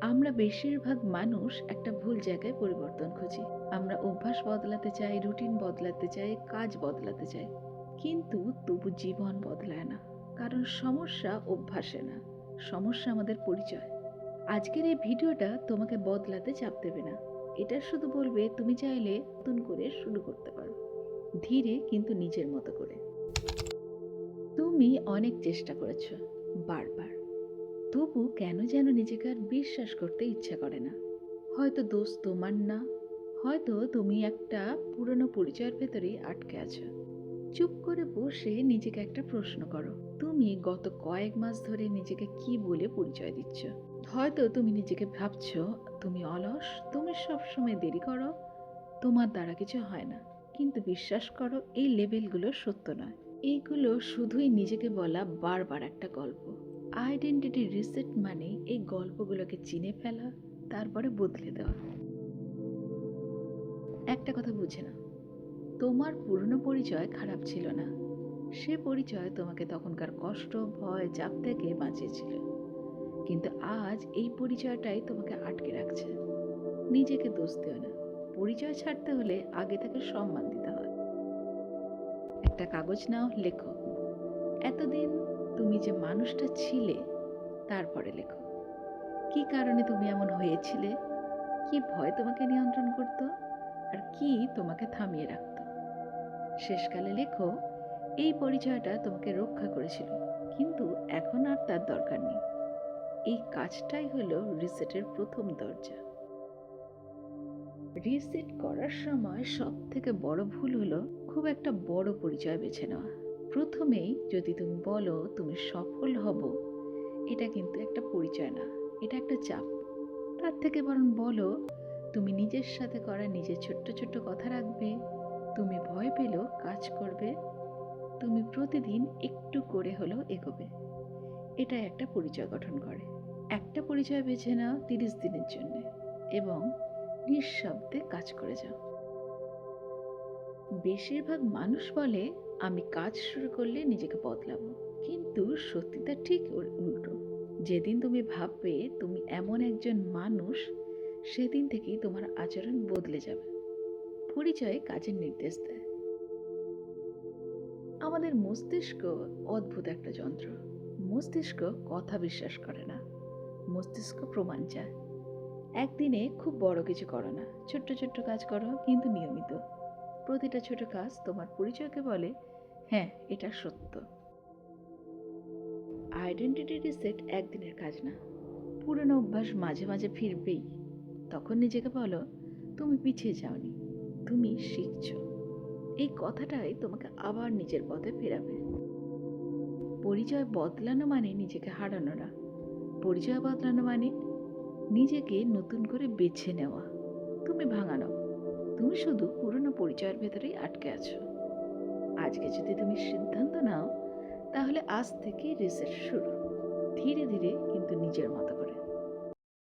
আমরা বেশিরভাগ মানুষ একটা ভুল জায়গায় পরিবর্তন খুঁজি। আমরা অভ্যাস বদলাতে চাই, রুটিন বদলাতে চাই, কাজ বদলাতে চাই, কিন্তু তবু জীবন বদলায় না। কারণ সমস্যা অভ্যাসে না, সমস্যা আমাদের পরিচয়। আজকের এই ভিডিওটা তোমাকে বদলাতে চাপ দেবে না, এটা শুধু বলবে তুমি চাইলে নতুন করে শুরু করতে পারো, ধীরে কিন্তু নিজের মতো করে। তুমি অনেক চেষ্টা করেছো, বারবার, তবু কেন যেন নিজেকে আর বিশ্বাস করতে ইচ্ছা করে না। হয়তো দোষ তোমার না, হয়তো তুমি একটা পুরনো পরিচয়ের ভেতরেই আটকে আছো। চুপ করে বসে নিজেকে একটা প্রশ্ন করো, তুমি গত কয়েক মাস ধরে নিজেকে কি বলে পরিচয় দিচ্ছ? হয়তো তুমি নিজেকে ভাবছো তুমি অলস, তুমি সবসময় দেরি করো, তোমার দ্বারা কিছু হয় না। কিন্তু বিশ্বাস করো, এই লেবেলগুলো সত্য নয়। এইগুলো শুধুই নিজেকে বলা বারবার একটা গল্প। আইডেন্টিটি রিসেট মানে এই গল্পগুলোকে চিনে ফেলা, তারপরে বদলে দেওয়া। একটা কথা বুঝে না, তোমার পুরনো পরিচয় খারাপ ছিল না, সে পরিচয় তোমাকে তখনকার কষ্ট, ভয়, চাপ থেকে বাঁচিয়েছিল। কিন্তু আজ এই পরিচয়টাই তোমাকে আটকে রাখছে। নিজেকে দোষ দিও না, পরিচয় ছাড়তে হলে আগে তাকে সম্মান দিতে হয়। একটা কাগজ নাও, লেখো এতদিন তুমি যে মানুষটা ছিলে। তারপরে লেখো কি কারণে তুমি এমন হয়েছিলে, কি ভয় তোমাকে নিয়ন্ত্রণ করত, আর কি তোমাকে থামিয়ে রাখত। শেষকালে লেখো এই পরিচয়টা তোমাকে রক্ষা করেছিল, কিন্তু এখন আর তার দরকার নেই। এই কাজটাই হলো রিসেটের প্রথম দরজা। রিসেট করার সময় সব থেকে বড় ভুল হলো খুব একটা বড় পরিচয় বেছে নেওয়া। প্রথমেই যদি তুমি বলো তুমি সফল হব, এটা কিন্তু একটা পরিচয় না, এটা একটা চাপ। তার থেকে বরং বলো তুমি নিজের সাথে করা নিজের ছোট্ট ছোট্ট কথা রাখবে, তুমি ভয় পেলেও কাজ করবে, তুমি প্রতিদিন একটু করে হলেও এগোবে। এটাই একটা পরিচয় গঠন করে। একটা পরিচয় বেছে নাও 30 দিনের জন্য এবং নিঃশব্দে কাজ করে যাও। বেশিরভাগ মানুষ বলে আমি কাজ শুরু করলে নিজেকে বদলাবো, কিন্তু সত্যিটা ঠিক উল্টো। যেদিন তুমি ভাববে তুমি এমন একজন মানুষ, সেদিন থেকেই তোমার আচরণ বদলে যাবে। পরিচয় কাজের নির্দেশ দেয়। আমাদের মস্তিষ্ক অদ্ভুত একটা যন্ত্র। মস্তিষ্ক কথা বিশ্বাস করে না, মস্তিষ্ক প্রমাণ চায়। একদিনে খুব বড় কিছু করো না, ছোট্ট ছোট্ট কাজ করো, কিন্তু নিয়মিত। প্রতিটা ছোট কাজ তোমার পরিচয়কে বলে হ্যাঁ এটা সত্য। আইডেন্টিটি রিসেট একদিনের কাজ না, পুরনো অভ্যাস মাঝে মাঝে ফিরবেই। তখন নিজেকে বলো তুমি পিছিয়ে যাওনি, তুমি শিখছো। এই কথাটাই তোমাকে আবার নিজের পথে ফেরাবে। পরিচয় বদলানো মানে নিজেকে হারানো না, পরিচয় বদলানো মানে নিজেকে নতুন করে বেছে নেওয়া। তুমি ভাঙানো, তুমি শুধু পুরনো পরিচয়ের ভেতরেই আটকে আছো। আজকে যদি তুমি সিদ্ধান্ত নাও, তাহলে আজ থেকে রিসেট শুরু, ধীরে ধীরে কিন্তু নিজের মতো।